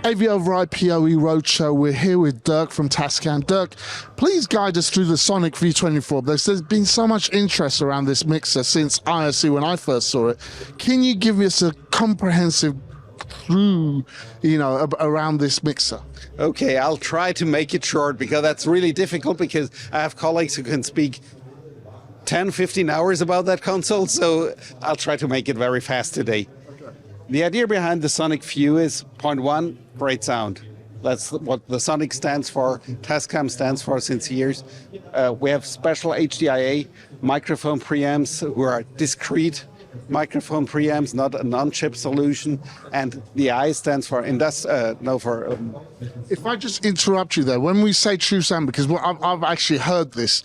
AV over IPOE Roadshow. We're here with Dirk from TASCAM. Dirk, please guide us through the Sonicview 24. There's been so much interest around this mixer since IRC when I first saw it. Can you give us a comprehensive through, around this mixer? Okay, I'll try to make it short because that's really difficult because I have colleagues who can speak 10, 15 hours about that console, so I'll try to make it very fast today. The idea behind the Sonicview is, point one, great sound. That's what the Sonic stands for, TASCAM stands for since years. We have special HDIA microphone preamps who are discrete microphone preamps, not a non-chip solution. And the I stands for If I just interrupt you there, when we say true sound, because I've actually heard this,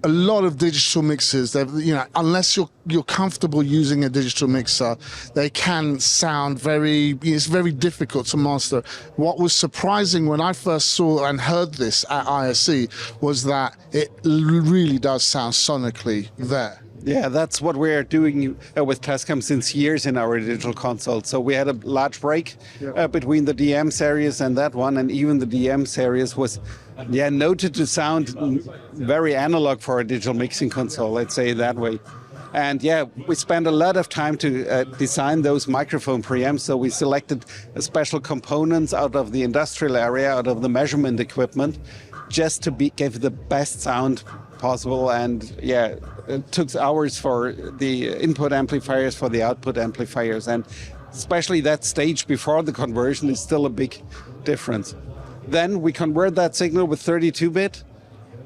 a lot of digital mixers, unless you're comfortable using a digital mixer, they can sound it's very difficult to master. What was surprising when I first saw and heard this at IRC was that it really does sound sonically there. Yeah, that's what we're doing with TASCAM since years in our digital console. So we had a large break between the DM series and that one, and even the DM series was noted to sound very analog for a digital mixing console, let's say it that way. And we spent a lot of time to design those microphone preamps. So we selected special components out of the industrial area, out of the measurement equipment, just to give the best sound possible. And it took hours for the input amplifiers, for the output amplifiers, and especially that stage before the conversion is still a big difference. Then we convert that signal with 32-bit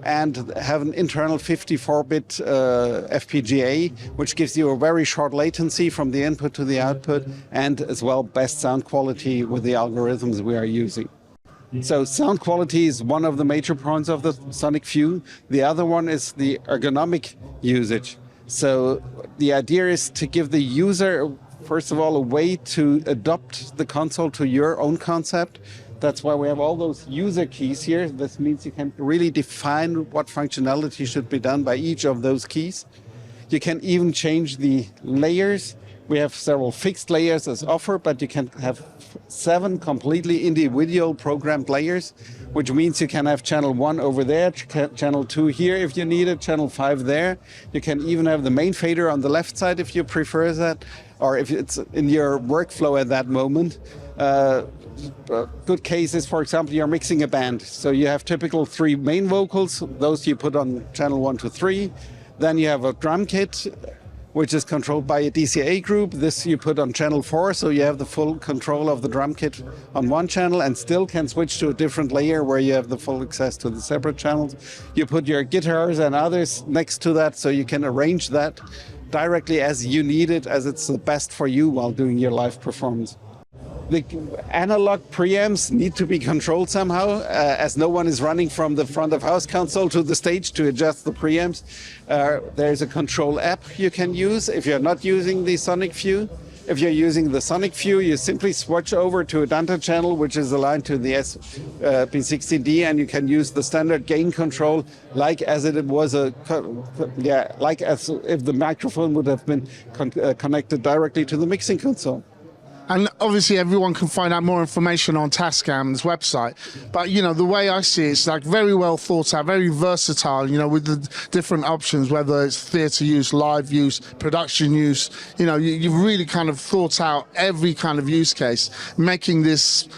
and have an internal 54-bit FPGA, which gives you a very short latency from the input to the output, and as well best sound quality with the algorithms we are using. So sound quality is one of the major points of the Sonicview. The other one is the ergonomic usage. So the idea is to give the user, first of all, a way to adopt the console to your own concept. That's why we have all those user keys here. This means you can really define what functionality should be done by each of those keys. You can even change the layers. We have several fixed layers as offered, but you can have 7 completely individual programmed layers, which means you can have channel 1 over there, channel 2 here if you need it, channel 5 there. You can even have the main fader on the left side if you prefer that, or if it's in your workflow at that moment. Good case is, for example, you're mixing a band. So you have typical 3 main vocals, those you put on channel 1 to 3. Then you have a drum kit, which is controlled by a DCA group. This you put on channel 4, so you have the full control of the drum kit on one channel and still can switch to a different layer where you have the full access to the separate channels. You put your guitars and others next to that, so you can arrange that directly as you need it, as it's the best for you while doing your live performance. The analog preamps need to be controlled somehow, as no one is running from the front of house console to the stage to adjust the preamps. There's a control app you can use if you're not using the Sonicview. If you're using the Sonicview, you simply switch over to a Dante channel, which is aligned to the SP60D, and you can use the standard gain control, like as it was like as if the microphone would have been connected directly to the mixing console. And obviously everyone can find out more information on TASCAM's website. But, the way I see it, it's like very well thought out, very versatile, with the different options, whether it's theatre use, live use, production use. You've really kind of thought out every kind of use case, making this,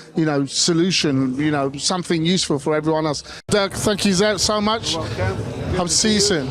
solution, something useful for everyone else. Dirk, thank you so much. You're welcome. Hope to see you soon.